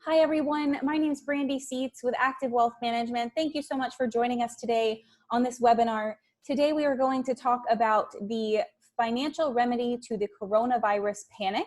Hi everyone, my name is Brandy with Active Wealth Management. Thank you so much for joining us today on this webinar. Today we are going to talk about the financial remedy to the coronavirus panic.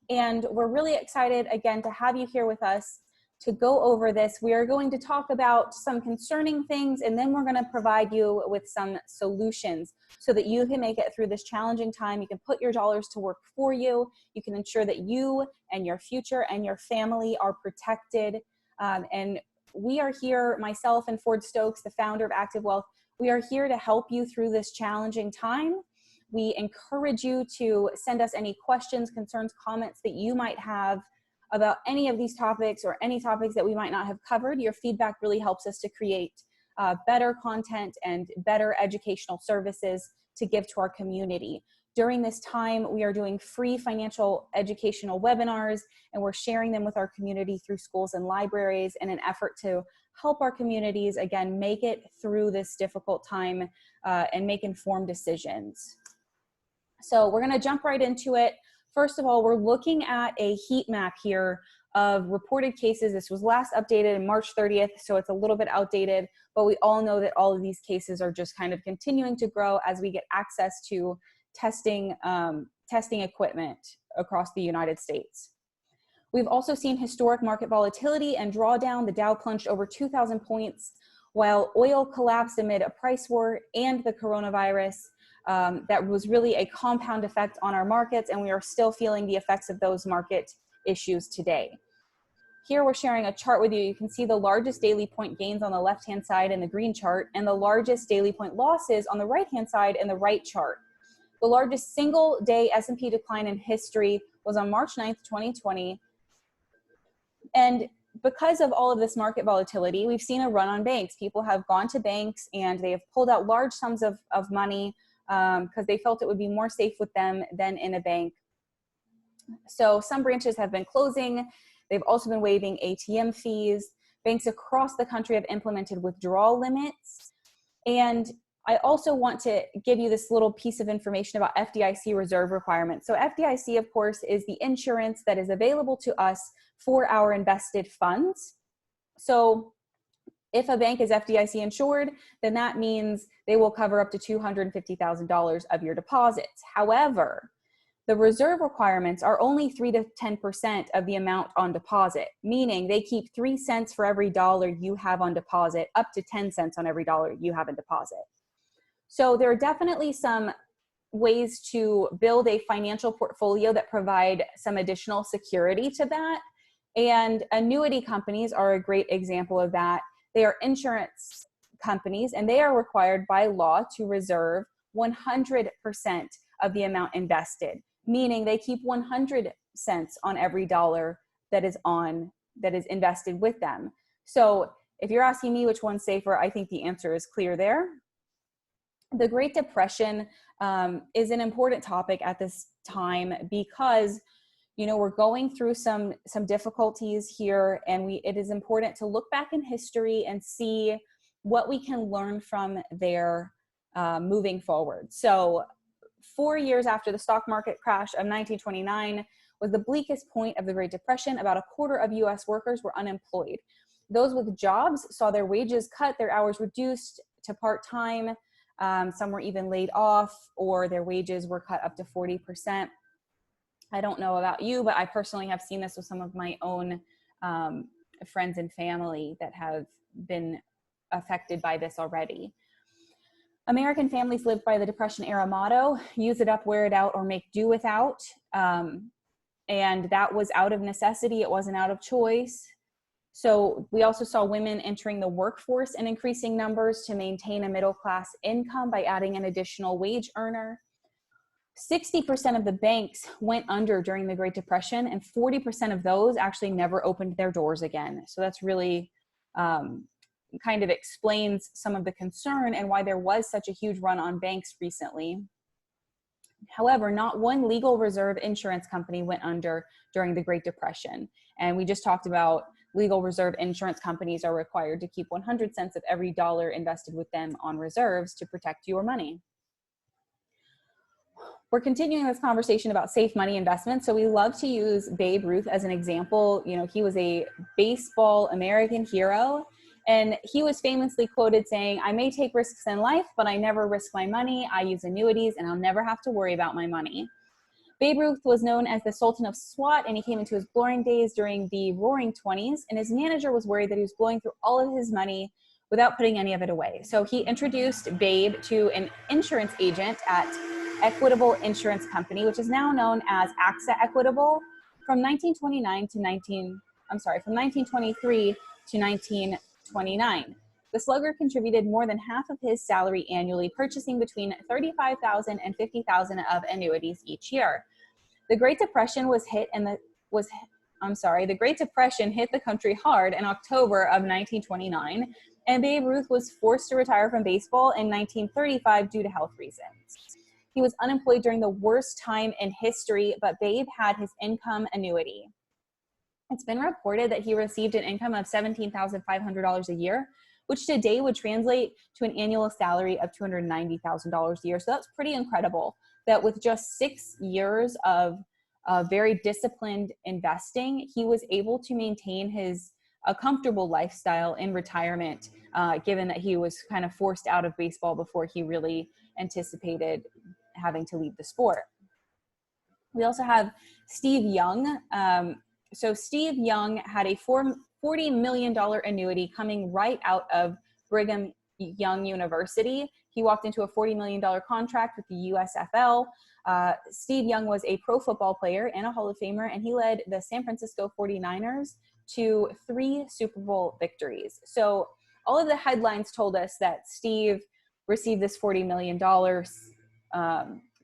And we're really excited again to have you here with us to go over this. We are going to talk about some concerning things, and then we're going to provide you with some solutions so that you can make it through this challenging time. You can put your dollars to work for you. You can ensure that you and your future and your family are protected. And we are here, myself and Ford Stokes, the founder of Active Wealth, we are here to help you through this challenging time. We encourage you to send us any questions, concerns, comments that you might have about any of these topics or any topics that we might not have covered. Your feedback really helps us to create better content and better educational services to give to our community. During this time, we are doing free financial educational webinars, and we're sharing them with our community through schools and libraries in an effort to help our communities, again, make it through this difficult time and make informed decisions. So we're going to jump right into it. First of all, we're looking at a heat map here of reported cases. This was last updated on March 30th, so it's a little bit outdated, but we all know that all of these cases are just kind of continuing to grow as we get access to testing equipment across the United States. We've also seen historic market volatility and drawdown. The Dow plunged over 2,000 points, while oil collapsed amid a price war and the coronavirus. That was really a compound effect on our markets, and we are still feeling the effects of those market issues today. Here we're sharing a chart with you. You can see the largest daily point gains on the left-hand side in the green chart, and the largest daily point losses on the right-hand side in the right chart. The largest single day S&P decline in history was on March 9th, 2020. And because of all of this market volatility, we've seen a run on banks. People have gone to banks and they have pulled out large sums of money because they felt it would be more safe with them than in a bank. So some branches have been closing. They've also been waiving ATM fees. Banks across the country have implemented withdrawal limits. And I also want to give you this little piece of information about FDIC reserve requirements. So FDIC, of course, is the insurance that is available to us for our invested funds. So if a bank is FDIC insured, then that means they will cover up to $250,000 of your deposits. However, the reserve requirements are only 3 to 10% of the amount on deposit, meaning they keep 3 cents for every dollar you have on deposit, up to 10 cents on every dollar you have in deposit. So there are definitely some ways to build a financial portfolio that provide some additional security to that. And annuity companies are a great example of that. They are insurance companies, and they are required by law to reserve 100% of the amount invested, meaning they keep 100 cents on every dollar that is invested with them. So if you're asking me which one's safer, I think the answer is clear there. The Great Depression is an important topic at this time because we're going through some difficulties here, and it is important to look back in history and see what we can learn from there moving forward. So 4 years after the stock market crash of 1929 was the bleakest point of the Great Depression. About a quarter of US workers were unemployed. Those with jobs saw their wages cut, their hours reduced to part-time. Some were even laid off, or their wages were cut up to 40%. I don't know about you, but I personally have seen this with some of my own friends and family that have been affected by this already. American families lived by the Depression era motto, use it up, wear it out, or make do without. And that was out of necessity. It wasn't out of choice. So we also saw women entering the workforce in increasing numbers to maintain a middle-class income by adding an additional wage earner. 60% of the banks went under during the Great Depression, and 40% of those actually never opened their doors again. So that's really kind of explains some of the concern and why there was such a huge run on banks recently. However, not one legal reserve insurance company went under during the Great Depression. And we just talked about legal reserve insurance companies are required to keep 100 cents of every dollar invested with them on reserves to protect your money. We're continuing this conversation about safe money investments. So we love to use Babe Ruth as an example. You know, he was a baseball American hero, and he was famously quoted saying, "I may take risks in life, but I never risk my money. I use annuities and I'll never have to worry about my money." Babe Ruth was known as the Sultan of SWAT, and he came into his glory days during the Roaring 20s, and his manager was worried that he was blowing through all of his money without putting any of it away. So he introduced Babe to an insurance agent at Equitable Insurance Company, which is now known as AXA Equitable, from 1923 to 1929. The slugger contributed more than half of his salary annually, purchasing between $35,000 and $50,000 of annuities each year. The Great Depression the Great Depression hit the country hard in October of 1929, and Babe Ruth was forced to retire from baseball in 1935 due to health reasons. He was unemployed during the worst time in history, but Babe had his income annuity. It's been reported that he received an income of $17,500 a year, which today would translate to an annual salary of $290,000 a year. So that's pretty incredible that with just 6 years of very disciplined investing, he was able to maintain a comfortable lifestyle in retirement, given that he was kind of forced out of baseball before he really anticipated having to leave the sport. We also have Steve Young. So Steve Young had a $40 million annuity coming right out of Brigham Young University. He walked into a $40 million contract with the USFL. Steve Young was a pro football player and a Hall of Famer, and he led the San Francisco 49ers to 3 Super Bowl victories. So all of the headlines told us that Steve received this $40 million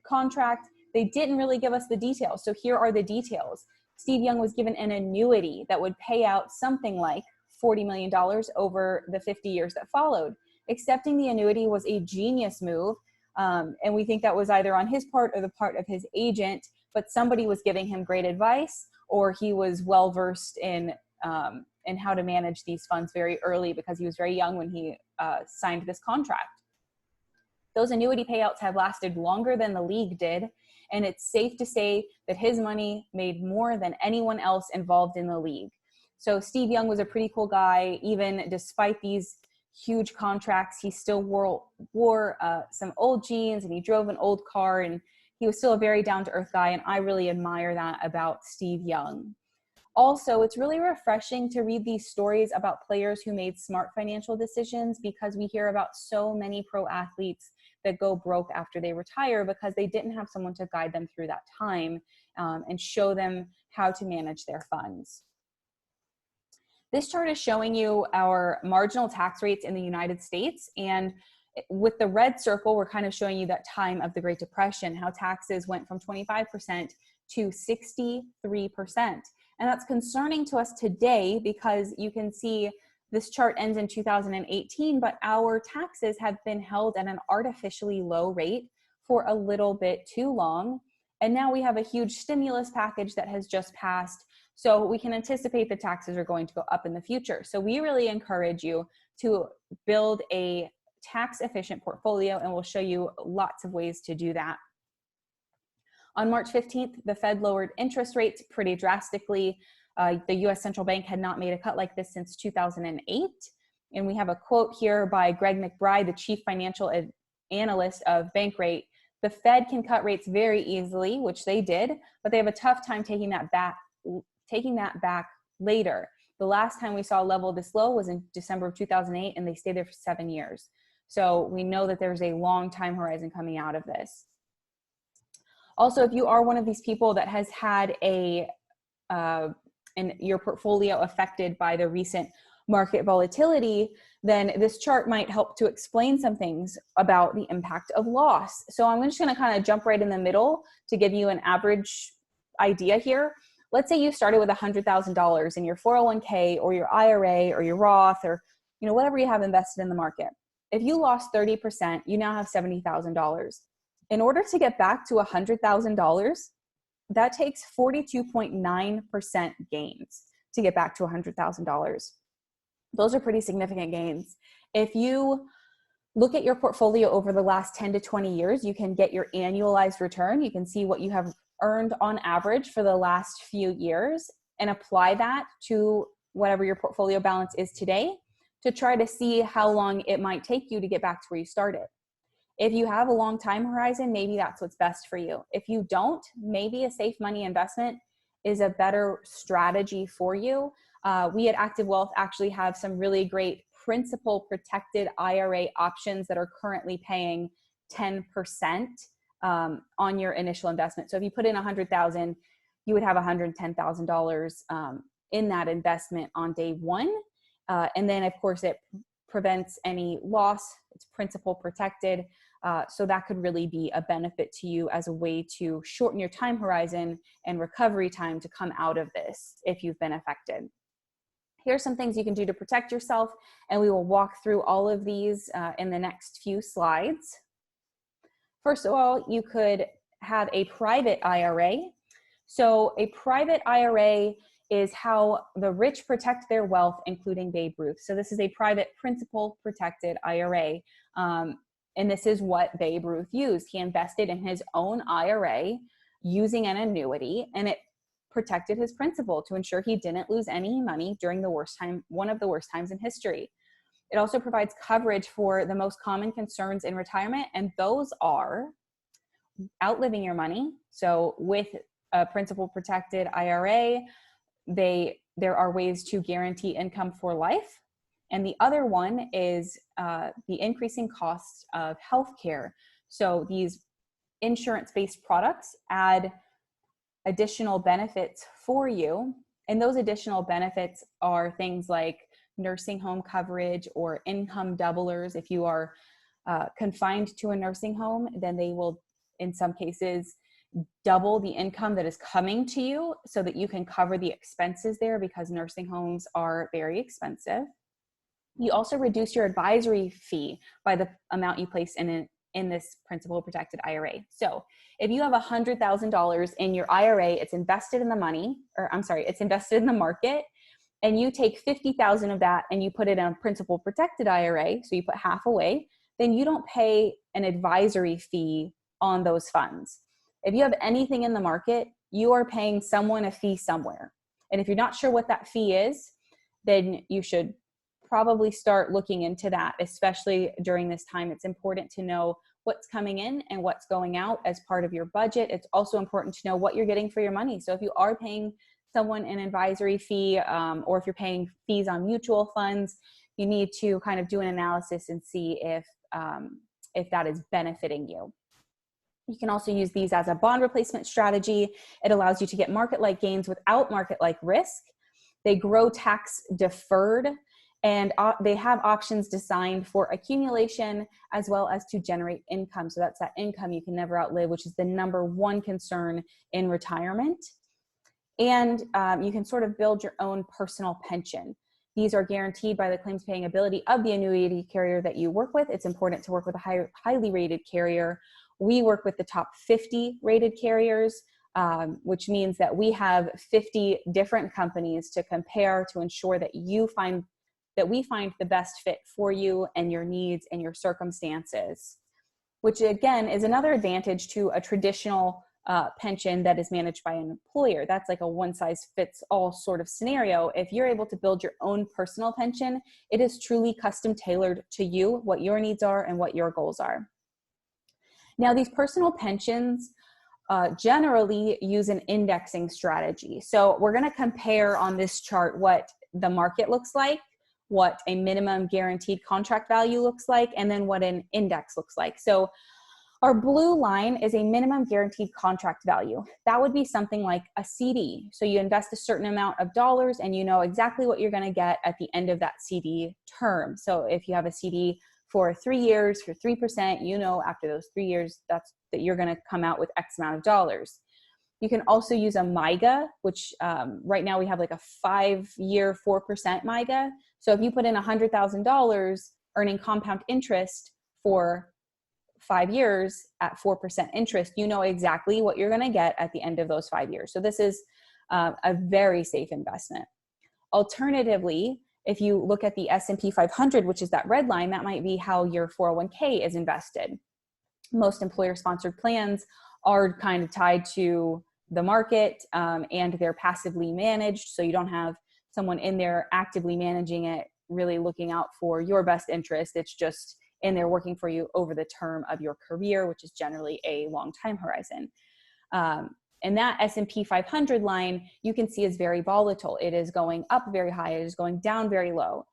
contract. They didn't really give us the details. So here are the details. Steve Young was given an annuity that would pay out something like $40 million over the 50 years that followed. Accepting the annuity was a genius move. And we think that was either on his part or the part of his agent, but somebody was giving him great advice, or he was well-versed in how to manage these funds very early, because he was very young when he signed this contract. Those annuity payouts have lasted longer than the league did, and it's safe to say that his money made more than anyone else involved in the league. So Steve Young was a pretty cool guy. Even despite these huge contracts, he still wore some old jeans, and he drove an old car, and he was still a very down-to-earth guy, and I really admire that about Steve Young. Also, it's really refreshing to read these stories about players who made smart financial decisions, because we hear about so many pro athletes that go broke after they retire because they didn't have someone to guide them through that time and show them how to manage their funds. This chart is showing you our marginal tax rates in the United States, and with the red circle, we're kind of showing you that time of the Great Depression, how taxes went from 25% to 63%. And that's concerning to us today, because you can see this chart ends in 2018, but our taxes have been held at an artificially low rate for a little bit too long. And now we have a huge stimulus package that has just passed. So we can anticipate the taxes are going to go up in the future. So we really encourage you to build a tax efficient portfolio, and we'll show you lots of ways to do that. On March 15th, the Fed lowered interest rates pretty drastically. The US Central Bank had not made a cut like this since 2008. And we have a quote here by Greg McBride, the chief financial analyst of Bankrate. The Fed can cut rates very easily, which they did, but they have a tough time taking that back later. The last time we saw a level this low was in December of 2008, and they stayed there for 7 years. So we know that there's a long time horizon coming out of this. Also, if you are one of these people that has had your portfolio affected by the recent market volatility, then this chart might help to explain some things about the impact of loss. So I'm just going to kind of jump right in the middle to give you an average idea here. Let's say you started with $100,000 in your 401k or your IRA or your Roth, or whatever you have invested in the market. If you lost 30%, you now have $70,000. In order to get back to $100,000, that takes 42.9% gains to get back to $100,000. Those are pretty significant gains. If you Look at your portfolio over the last 10 to 20 years. You can get your annualized return. You can see what you have earned on average for the last few years and apply that to whatever your portfolio balance is today to try to see how long it might take you to get back to where you started. If you have a long time horizon, maybe that's what's best for you. If you don't, maybe a safe money investment is a better strategy for you. We at Active Wealth actually have some really great principal protected IRA options that are currently paying 10% on your initial investment. So if you put in $100,000, you would have $110,000 in that investment on day one. And then of course it prevents any loss. It's principal protected. So that could really be a benefit to you as a way to shorten your time horizon and recovery time to come out of this if you've been affected. Here's some things you can do to protect yourself, and we will walk through all of these in the next few slides. First of all, you could have a private IRA. So a private IRA is how the rich protect their wealth, including Babe Ruth. So this is a private principal protected IRA. And this is what Babe Ruth used. He invested in his own IRA using an annuity, and it protected his principal to ensure he didn't lose any money during the worst time, one of the worst times in history. It also provides coverage for the most common concerns in retirement, and those are outliving your money. So with a principal protected IRA, there are ways to guarantee income for life. And the other one is the increasing costs of healthcare. So these insurance-based products add additional benefits for you. And those additional benefits are things like nursing home coverage or income doublers. If you are confined to a nursing home, then they will, in some cases, double the income that is coming to you so that you can cover the expenses there, because nursing homes are very expensive. You also reduce your advisory fee by the amount you place in this principal protected IRA. So if you have $100,000 in your IRA, it's invested in the money, or I'm sorry, it's invested in the market, and you take 50,000 of that and you put it in a principal protected IRA, so you put half away, then you don't pay an advisory fee on those funds. If you have anything in the market, you are paying someone a fee somewhere. And if you're not sure what that fee is, then you should probably start looking into that, especially during this time. It's important to know what's coming in and what's going out as part of your budget. It's also important to know what you're getting for your money. So if you are paying someone an advisory fee, or if you're paying fees on mutual funds, you need to kind of do an analysis and see if that is benefiting you. You can also use these as a bond replacement strategy. It allows you to get market-like gains without market-like risk. They grow tax deferred, and they have options designed for accumulation as well as to generate income. So that's that income you can never outlive, which is the number one concern in retirement. And you can sort of build your own personal pension. These are guaranteed by the claims paying ability of the annuity carrier that you work with. It's important to work with a highly rated carrier. We work with the top 50 rated carriers, which means that we have 50 different companies to compare to ensure that we find the best fit for you and your needs and your circumstances, which again is another advantage to a traditional pension that is managed by an employer. That's like a one-size-fits-all sort of scenario. If you're able to build your own personal pension, it is truly custom tailored to you, what your needs are and what your goals are. Now, these personal pensions generally use an indexing strategy. So we're going to compare on this chart what the market looks like, what a minimum guaranteed contract value looks like, and then what an index looks like. So our blue line is a minimum guaranteed contract value. That would be something like a CD. So you invest a certain amount of dollars and you know exactly what you're going to get at the end of that CD term. So if you have a CD for 3 years for 3%, you know after those 3 years that you're going to come out with X amount of dollars. You can also use a MYGA, which right now we have like a 5-year 4% MYGA. So if you put in $100,000 earning compound interest for 5 years at 4% interest, you know exactly what you're going to get at the end of those 5 years. So this is a very safe investment. Alternatively, If you look at the S&P 500, which is that red line, that might be how your 401k is invested. Most employer-sponsored plans are kind of tied to the market, and they're passively managed. So you don't have someone in there actively managing it, really looking out for your best interest. It's just in there working for you over the term of your career, which is generally a long time horizon. And that S&P 500 line you can see is very volatile. It is going up very high. It is going down very low.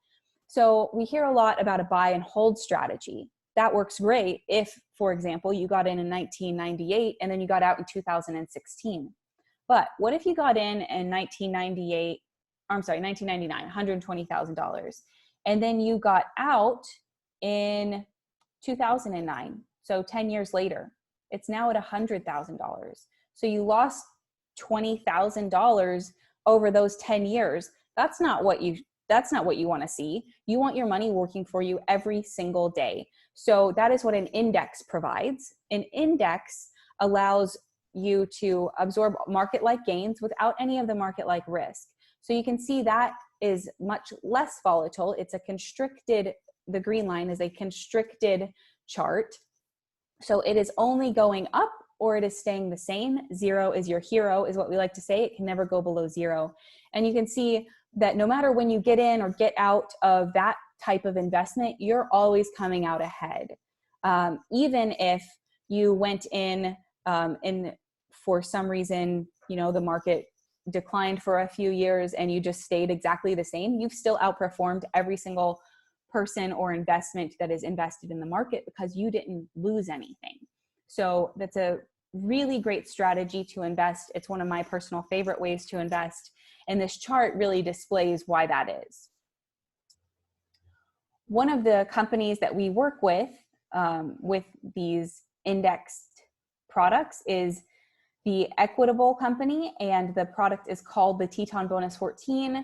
So we hear a lot about a buy and hold strategy. That works great if, for example, you got in 1998 and then you got out in 2016. But what if you got in 1999, $120,000, and then you got out in 2009, so 10 years later, it's now at $100,000. So you lost $20,000 over those 10 years. That's not what you want to see. You want your money working for you every single day. So that is what an index provides. An index allows you to absorb market-like gains without any of the market-like risk. So you can see that is much less volatile. It's a constricted, the green line is a constricted chart. So it is only going up or it is staying the same. Zero is your hero, is what we like to say. It can never go below zero. And you can see that no matter when you get in or get out of that type of investment, you're always coming out ahead. Even if you went in and for some reason, the market declined for a few years and you just stayed exactly the same, you've still outperformed every single person or investment that is invested in the market because you didn't lose anything. So that's a really great strategy to invest. It's one of my personal favorite ways to invest. And this chart really displays why that is. One of the companies that we work with these indexed products is the Equitable company, and the product is called the Teton Bonus 14.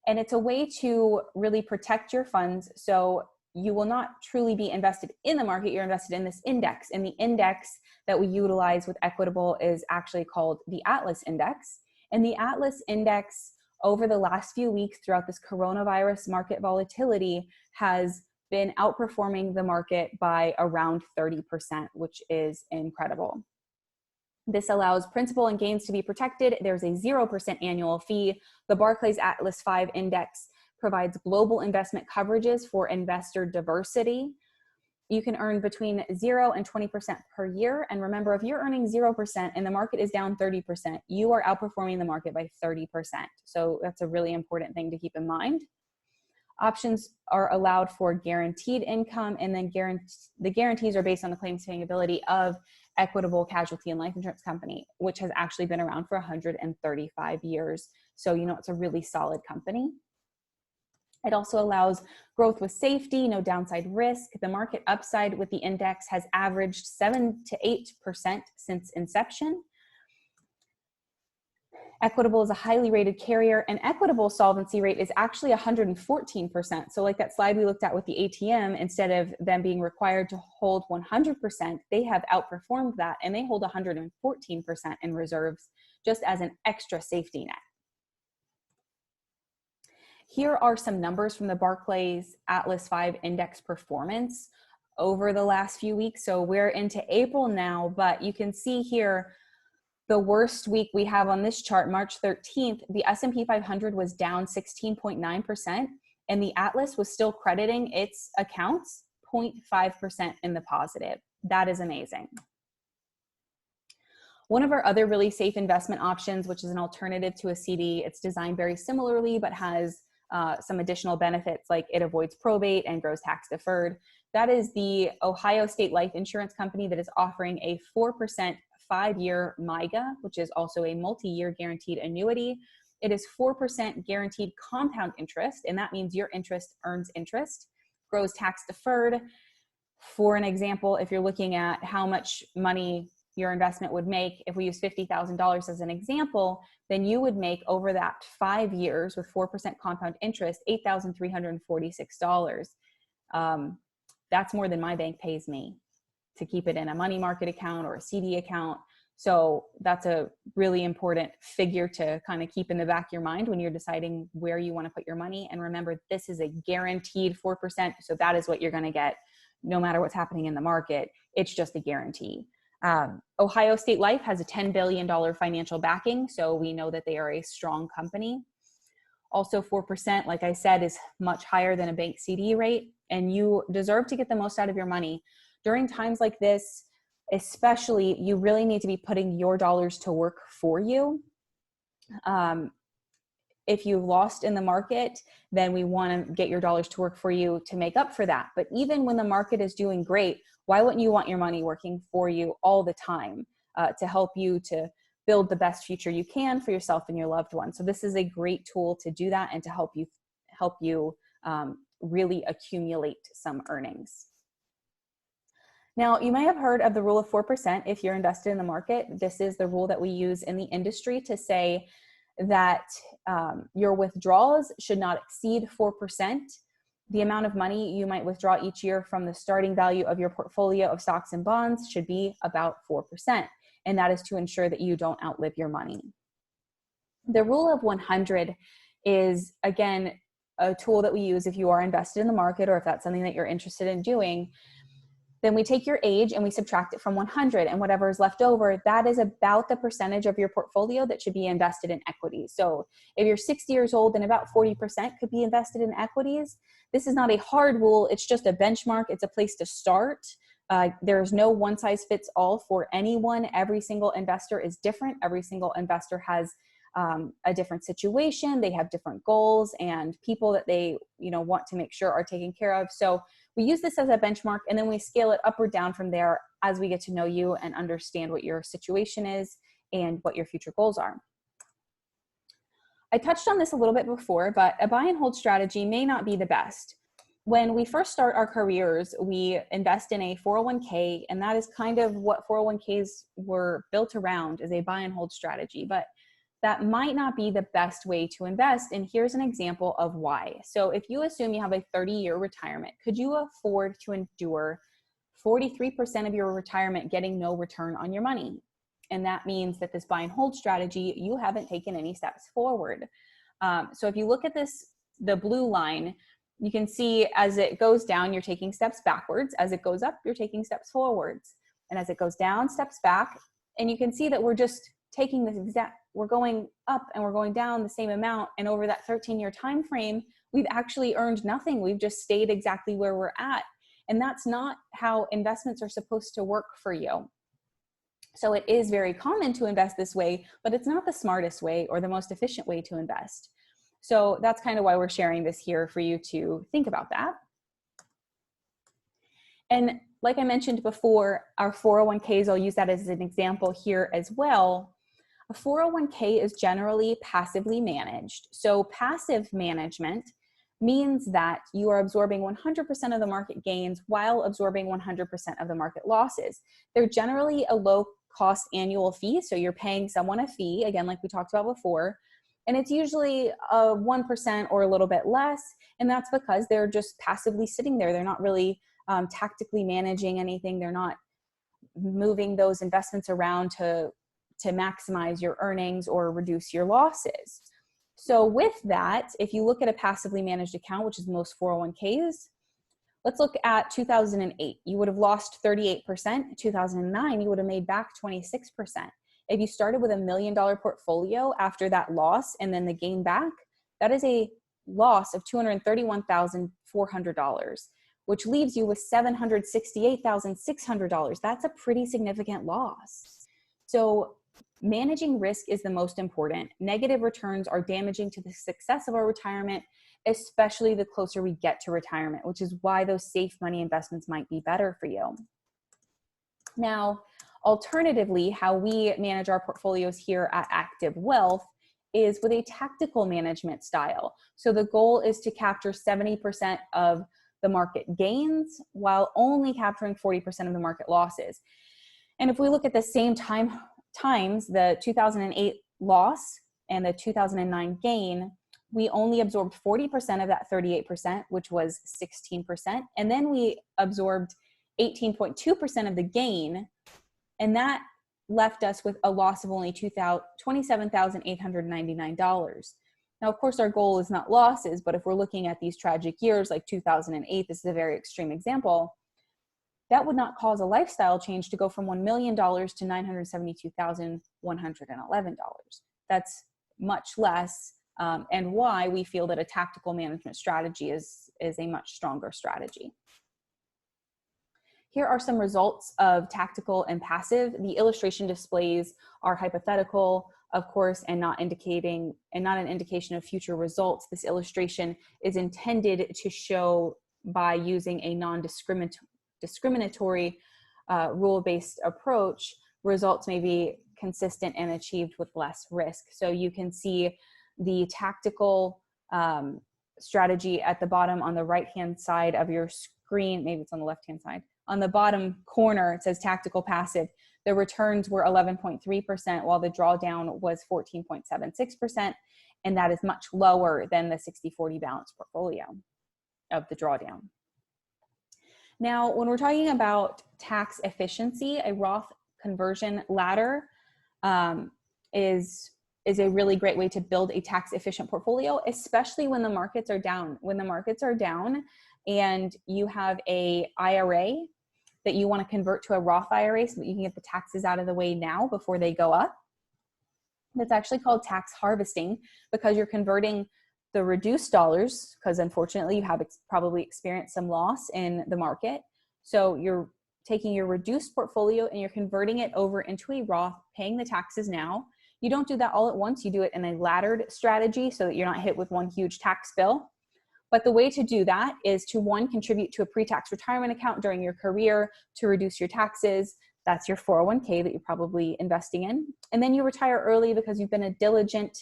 And it's a way to really protect your funds. So you will not truly be invested in the market, you're invested in this index. And the index that we utilize with Equitable is actually called the Atlas Index. And the Atlas Index over the last few weeks throughout this coronavirus market volatility has been outperforming the market by around 30%, which is incredible. This allows principal and gains to be protected. There's a 0% annual fee. The Barclays Atlas 5 Index provides global investment coverages for investor diversity. You can earn between 0 and 20% per year. And remember, if you're earning 0% and the market is down 30%, you are outperforming the market by 30%. So that's a really important thing to keep in mind. Options are allowed for guaranteed income, and then the guarantees are based on the claims paying ability of Equitable Casualty and Life Insurance Company, which has actually been around for 135 years. So, it's a really solid company. It also allows growth with safety, no downside risk. The market upside with the index has averaged 7 to 8% since inception. Equitable is a highly rated carrier, and Equitable solvency rate is actually 114%. So like that slide we looked at with the ATM, instead of them being required to hold 100%, they have outperformed that and they hold 114% in reserves just as an extra safety net. Here are some numbers from the Barclays Atlas 5 Index performance over the last few weeks. So we're into April now, but you can see here the worst week we have on this chart, March 13th, the S&P 500 was down 16.9%, and the Atlas was still crediting its accounts 0.5% in the positive. That is amazing. One of our other really safe investment options, which is an alternative to a CD, it's designed very similarly, but has some additional benefits like it avoids probate and grows tax deferred. That is the Ohio State Life Insurance Company that is offering a 4% 5-year MIGA, which is also a multi-year guaranteed annuity. It is 4% guaranteed compound interest, and that means your interest earns interest, grows tax deferred. For an example, if you're looking at how much money your investment would make, if we use $50,000 as an example, then you would make over that 5 years with 4% compound interest, $8,346. That's more than my bank pays me to keep it in a money market account or a CD account. So that's a really important figure to kind of keep in the back of your mind when you're deciding where you want to put your money. And remember, this is a guaranteed 4%. So that is what you're going to get no matter what's happening in the market. It's just a guarantee. Ohio State Life has a $10 billion financial backing. So we know that they are a strong company. Also 4%, like I said, is much higher than a bank CD rate, and you deserve to get the most out of your money. During times like this, especially, you really need to be putting your dollars to work for you. If you've lost in the market, then we want to get your dollars to work for you to make up for that. But even when the market is doing great, why wouldn't you want your money working for you all the time to help you to build the best future you can for yourself and your loved ones? So this is a great tool to do that and to help you really accumulate some earnings. Now, you may have heard of the rule of 4% if you're invested in the market. This is the rule that we use in the industry to say that your withdrawals should not exceed 4%. The amount of money you might withdraw each year from the starting value of your portfolio of stocks and bonds should be about 4%. And that is to ensure that you don't outlive your money. The rule of 100 is, again, a tool that we use if you are invested in the market or if that's something that you're interested in doing. Then we take your age and we subtract it from 100, and whatever is left over, that is about the percentage of your portfolio that should be invested in equities. So if you're 60 years old, then about 40% could be invested in equities. This is not a hard rule. It's just a benchmark. It's a place to start. There's no one size fits all for anyone. Every single investor is different. Every single investor has a different situation. They have different goals and people that they want to make sure are taken care of. So we use this as a benchmark, and then we scale it up or down from there as we get to know you and understand what your situation is and what your future goals are. I touched on this a little bit before, but a buy and hold strategy may not be the best. When we first start our careers, we invest in a 401k, and that is kind of what 401ks were built around, is a buy and hold strategy. But that might not be the best way to invest. And here's an example of why. So if you assume you have a 30-year retirement, could you afford to endure 43% of your retirement getting no return on your money? And that means that this buy and hold strategy, you haven't taken any steps forward. So if you look at this, the blue line, you can see as it goes down, you're taking steps backwards. As it goes up, you're taking steps forwards. And as it goes down, steps back. And you can see that we're just taking this we're going up and we're going down the same amount. And over that 13-year time frame, we've actually earned nothing. We've just stayed exactly where we're at. And that's not how investments are supposed to work for you. So it is very common to invest this way, but it's not the smartest way or the most efficient way to invest. So that's kind of why we're sharing this here for you to think about that. And like I mentioned before, our 401ks, I'll use that as an example here as well. A 401k is generally passively managed. So passive management means that you are absorbing 100% of the market gains while absorbing 100% of the market losses. They're generally a low cost annual fee. So you're paying someone a fee, again, like we talked about before, and it's usually 1% or a little bit less. And that's because they're just passively sitting there. They're not really tactically managing anything. They're not moving those investments around to maximize your earnings or reduce your losses. So with that, if you look at a passively managed account, which is most 401ks, let's look at 2008. You would have lost 38%. 2009, you would have made back 26%. If you started with $1 million portfolio after that loss and then the gain back, that is a loss of $231,400, which leaves you with $768,600. That's a pretty significant loss. So managing risk is the most important. Negative returns are damaging to the success of our retirement, especially the closer we get to retirement, which is why those safe money investments might be better for you. Now, alternatively, how we manage our portfolios here at Active Wealth is with a tactical management style. So the goal is to capture 70% of the market gains while only capturing 40% of the market losses. And if we look at the same times, the 2008 loss and the 2009 gain, we only absorbed 40% of that 38%, which was 16%. And then we absorbed 18.2% of the gain. And that left us with a loss of only $27,899. Now, of course, our goal is not losses, but if we're looking at these tragic years like 2008, this is a very extreme example, that would not cause a lifestyle change to go from $1 million to $972,111. That's much less, and why we feel that a tactical management strategy is a much stronger strategy. Here are some results of tactical and passive. The illustration displays are hypothetical, of course, and not an indication of future results. This illustration is intended to show, by using a non-discriminatory rule-based approach, results may be consistent and achieved with less risk. So you can see the tactical strategy at the bottom on the right-hand side of your screen. Maybe it's on the left-hand side. On the bottom corner, it says tactical passive. The returns were 11.3%, while the drawdown was 14.76%, and that is much lower than the 60-40 balanced portfolio of the drawdown. Now, when we're talking about tax efficiency, a Roth conversion ladder is a really great way to build a tax efficient portfolio, especially when the markets are down. When the markets are down and you have a IRA that you want to convert to a Roth IRA so that you can get the taxes out of the way now before they go up, that's actually called tax harvesting, because you're converting the reduced dollars, because unfortunately you have probably experienced some loss in the market. So you're taking your reduced portfolio and you're converting it over into a Roth, paying the taxes now. You don't do that all at once. You do it in a laddered strategy so that you're not hit with one huge tax bill. But the way to do that is to, one, contribute to a pre-tax retirement account during your career to reduce your taxes. That's your 401k that you're probably investing in. And then you retire early because you've been a diligent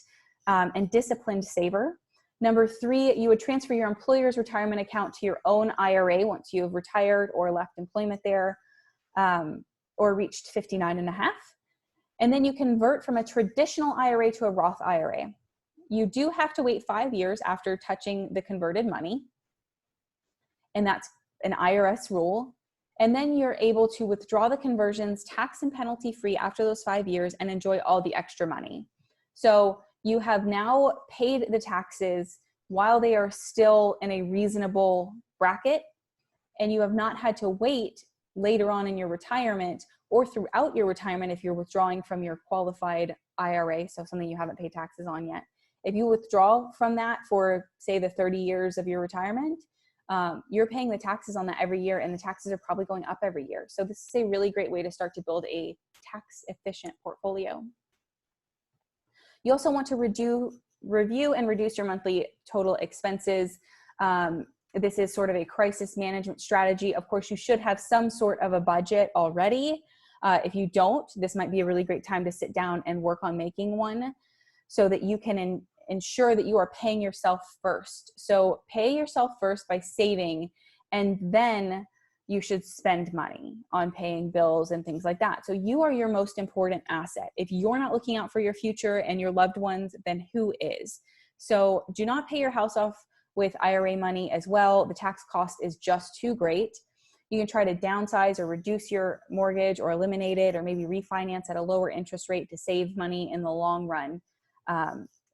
and disciplined saver. Number 3, you would transfer your employer's retirement account to your own IRA once you have retired or left employment there, or reached 59 and a half. And then you convert from a traditional IRA to a Roth IRA. You do have to wait 5 years after touching the converted money, and that's an IRS rule. And then you're able to withdraw the conversions tax and penalty free after those 5 years and enjoy all the extra money. So you have now paid the taxes while they are still in a reasonable bracket, and you have not had to wait later on in your retirement or throughout your retirement if you're withdrawing from your qualified IRA, so something you haven't paid taxes on yet. If you withdraw from that for, say, the 30 years of your retirement, you're paying the taxes on that every year, and the taxes are probably going up every year. So this is a really great way to start to build a tax-efficient portfolio. You also want to review and reduce your monthly total expenses. This is sort of a crisis management strategy. Of course, you should have some sort of a budget already. If you don't, this might be a really great time to sit down and work on making one so that you can ensure that you are paying yourself first. So pay yourself first by saving, and then you should spend money on paying bills and things like that. So you are your most important asset. If you're not looking out for your future and your loved ones, then who is? So do not pay your house off with IRA money as well. The tax cost is just too great. You can try to downsize or reduce your mortgage or eliminate it, or maybe refinance at a lower interest rate to save money in the long run.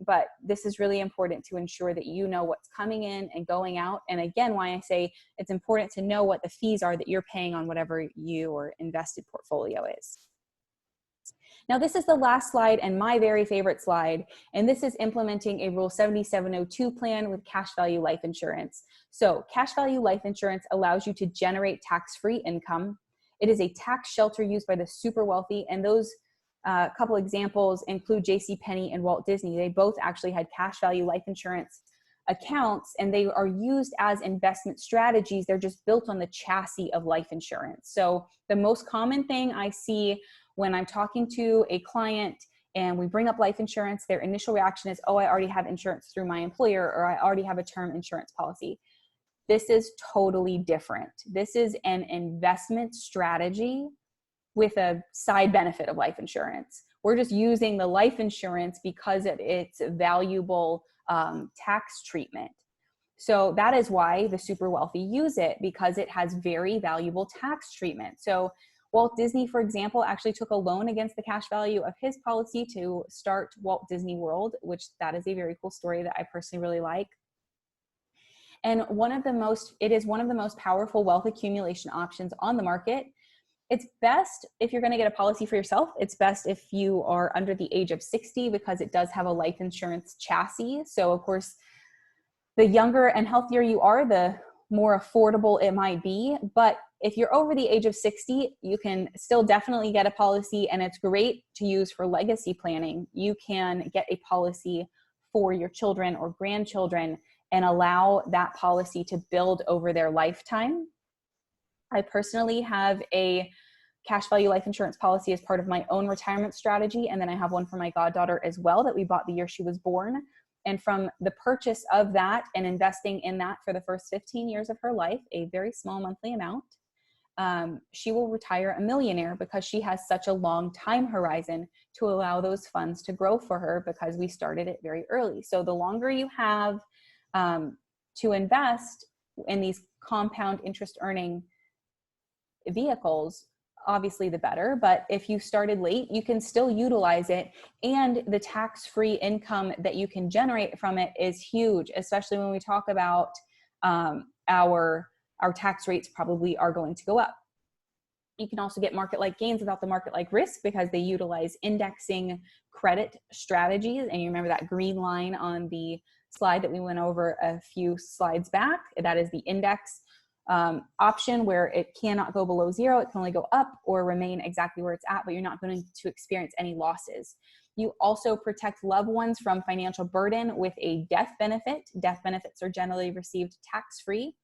But this is really important to ensure that you know what's coming in and going out. And again, why I say it's important to know what the fees are that you're paying on whatever your invested portfolio is. Now, this is the last slide and my very favorite slide, and this is implementing a Rule 7702 plan with cash value life insurance. So cash value life insurance allows you to generate tax-free income. It is a tax shelter used by the super wealthy, and those couple examples include JCPenney and Walt Disney. They both actually had cash value life insurance accounts, and they are used as investment strategies. They're just built on the chassis of life insurance. So the most common thing I see when I'm talking to a client and we bring up life insurance, their initial reaction is, oh, I already have insurance through my employer, or I already have a term insurance policy. This is totally different. This is an investment strategy with a side benefit of life insurance. We're just using the life insurance because it's valuable tax treatment. So that is why the super wealthy use it, because it has very valuable tax treatment. So Walt Disney, for example, actually took a loan against the cash value of his policy to start Walt Disney World, which that is a very cool story that I personally really like. And it is one of the most powerful wealth accumulation options on the market. It's best if you're going to get a policy for yourself. It's best if you are under the age of 60 because it does have a life insurance chassis. So of course, the younger and healthier you are, the more affordable it might be. But if you're over the age of 60, you can still definitely get a policy, and it's great to use for legacy planning. You can get a policy for your children or grandchildren and allow that policy to build over their lifetime. I personally have a cash value life insurance policy as part of my own retirement strategy. And then I have one for my goddaughter as well that we bought the year she was born. And from the purchase of that and investing in that for the first 15 years of her life, a very small monthly amount, she will retire a millionaire because she has such a long time horizon to allow those funds to grow for her because we started it very early. So the longer you have to invest in these compound interest earning vehicles, obviously the better. But if you started late, you can still utilize it. And the tax-free income that you can generate from it is huge, especially when we talk about our tax rates probably are going to go up. You can also get market-like gains without the market-like risk because they utilize indexing credit strategies. And you remember that green line on the slide that we went over a few slides back? That is the index option where it cannot go below zero. It can only go up or remain exactly where it's at, but you're not going to experience any losses. You also protect loved ones from financial burden with a death benefit. Death benefits are generally received tax-free.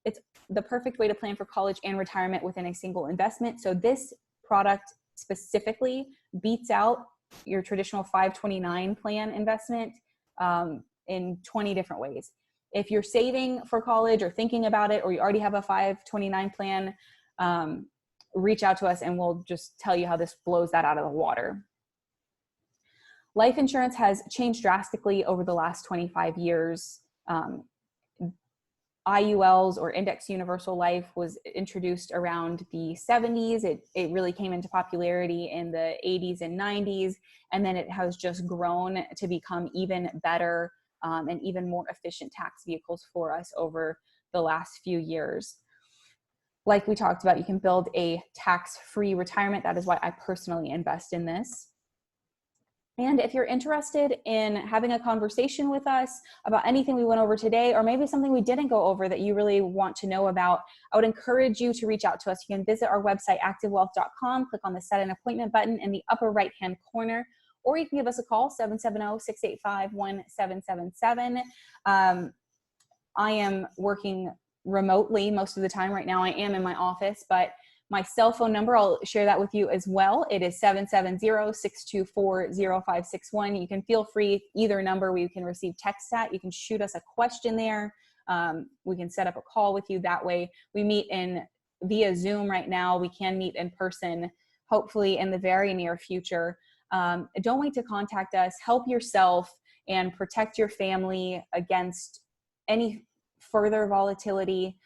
It's the perfect way to plan for college and retirement within a single investment. So this product specifically beats out your traditional 529 plan investment in 20 different ways. If you're saving for college or thinking about it, or you already have a 529 plan, reach out to us and we'll just tell you how this blows that out of the water. Life insurance has changed drastically over the last 25 years. IULs, or Index Universal Life, was introduced around the 70s. It really came into popularity in the 80s and 90s, and then it has just grown to become even better and even more efficient tax vehicles for us over the last few years. Like we talked about, you can build a tax-free retirement. That is why I personally invest in this. And if you're interested in having a conversation with us about anything we went over today, or maybe something we didn't go over that you really want to know about, I would encourage you to reach out to us. You can visit our website, activewealth.com, click on the Set an Appointment button in the upper right-hand corner, or you can give us a call, 770-685-1777. I am working remotely most of the time right now. I am in my office, but my cell phone number, I'll share that with you as well. It is 770-624-0561. You can feel free, either number we can receive text at. You can shoot us a question there. We can set up a call with you that way. We meet via Zoom right now. We can meet in person, hopefully in the very near future. Don't wait to contact us. Help yourself and protect your family against any further volatility.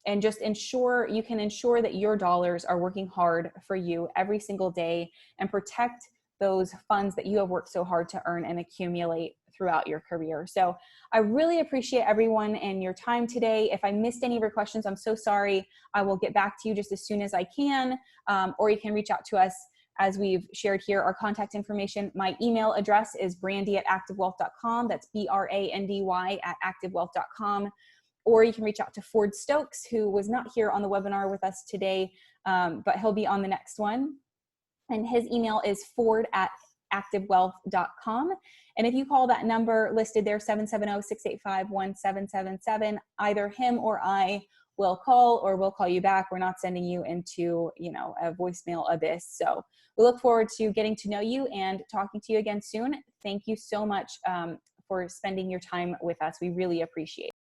And just ensure that your dollars are working hard for you every single day, and protect those funds that you have worked so hard to earn and accumulate throughout your career. So I really appreciate everyone and your time today. If I missed any of your questions, I'm so sorry. I will get back to you just as soon as I can, or you can reach out to us as we've shared here, our contact information. My email address is brandy@activewealth.com. That's BRANDY@activewealth.com. Or you can reach out to Ford Stokes, who was not here on the webinar with us today, but he'll be on the next one. And his email is ford@activewealth.com. And if you call that number listed there, 770-685-1777, either him or I will call, or we'll call you back. We're not sending you into, a voicemail abyss. So we look forward to getting to know you and talking to you again soon. Thank you so much for spending your time with us. We really appreciate it.